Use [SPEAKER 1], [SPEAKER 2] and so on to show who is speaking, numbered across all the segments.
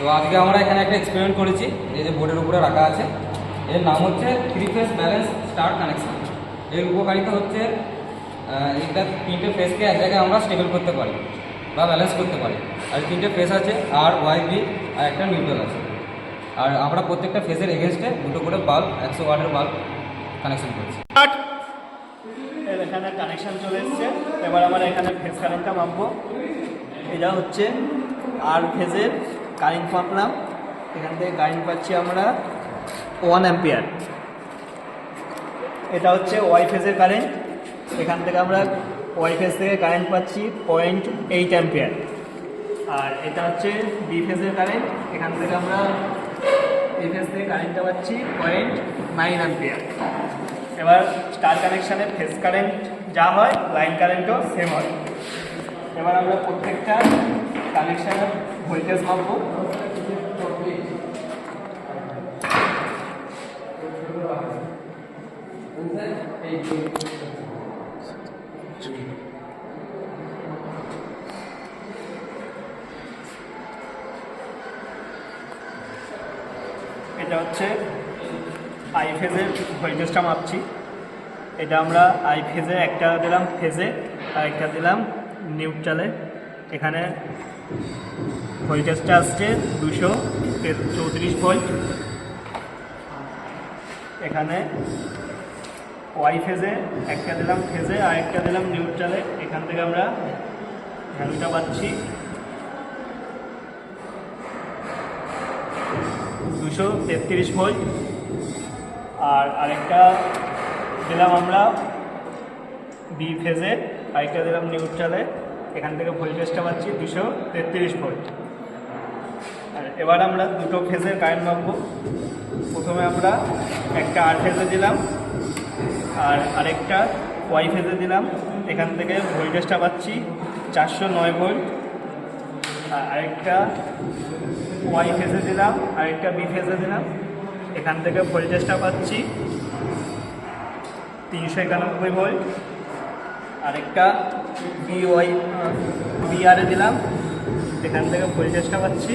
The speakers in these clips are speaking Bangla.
[SPEAKER 1] তো আজকে আমরা এখানে একটা এক্সপেরিমেন্ট করেছি, এই যে বোর্ডের উপরে রাখা আছে, এর নাম হচ্ছে 3 ফেজ ব্যালেন্স স্টার কানেকশন। এর উপকারিতা হচ্ছে এটা 3টে ফেজকে এক জায়গায় আমরা স্টেবল করতে পারি বা ব্যালেন্স করতে পারি। আর 3টে ফেজ আছে, আর ওয়াই বি, আর একটা নিউট্রাল আছে। আর আমরা প্রত্যেকটা ফেজের এগেনস্টে দুটো করে বাল্ব 100 ওয়াটের বাল্ব কানেকশন করেছি।
[SPEAKER 2] এখানে কানেকশন চলে এসছে। এবার আমরা এখানে ফেজ কারেন্টটা মাপবো। এটা হচ্ছে আর ফেজের কারেন্ট মাপলাম। এখান থেকে কারেন্ট পাচ্ছি আমরা 1 অ্যাম্পিয়ার। এটা হচ্ছে ওয়াই ফেজের কারেন্ট। এখান থেকে আমরা ওয়াই ফেজ থেকে কারেন্ট পাচ্ছি 0.8 অ্যাম্পিয়ার। আর এটা হচ্ছে বি ফেজের কারেন্ট। এখান থেকে আমরা এই ফেজ থেকে কারেন্টটা পাচ্ছি 0.9 অ্যাম্পিয়ার। এবার স্টার কানেকশানে ফেজ কারেন্ট যা হয়, লাইন কারেন্টও সেম হয়। এবার আমরা প্রত্যেকটা কানেকশানের ভোল্টেজ মাপবো। এটা হচ্ছে আই ফেজের ভোল্টেজটা মাপছি। এটা আমরা আই ফেজে একটা দিলাম ফেজে, আর একটা দিলাম নিউট্রালে। এখানে ভোল্টেজটা আসছে 234 ভোল্ট। এখানে ওয়াই ফেজে একটা দিলাম ফেজে, আর একটা দিলাম নিউট্রালে। এখান থেকে আমরা ভ্যালুটা পাচ্ছি 233 ভোল্ট। আর আরেকটা দিলাম আমরা বি ফেজে, আরেকটা দিলাম নিউট্রালে। এখান থেকে ভোল্টেজটা পাচ্ছি 233 ভোল্ট। আর এবার আমরা দুটো ফেজের কারেন্ট মাপবো। প্রথমে আমরা একটা আর ফেজে দিলাম, আর আরেকটা ওয়াই ফেজে দিলাম। এখান থেকে ভোল্টেজটা পাচ্ছি 409 ভোল্ট। আর আরেকটা ওয়াই ফেজে দিলাম, আরেকটা বি ফেজে দিলাম। এখান থেকে ভোল্টেজটা পাচ্ছি 391 ভোল্ট। আরেকটা বিআরে দিলাম। এখান থেকে ভোল্টেজটা পাচ্ছি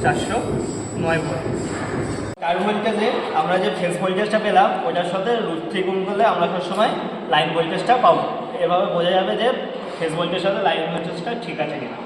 [SPEAKER 2] 409 ভোল্ট। তার ভোল্টেজে আমরা যে ফেজ ভোল্টেজটা পেলাম, ওটার সাথে √3 গুণ করলে আমরা সবসময় লাইন ভোল্টেজটা পাবো। এভাবে বোঝা যাবে যে ফেজ ভোল্টেজের সাথে লাইন ভোল্টেজটা ঠিক আছে কিনা।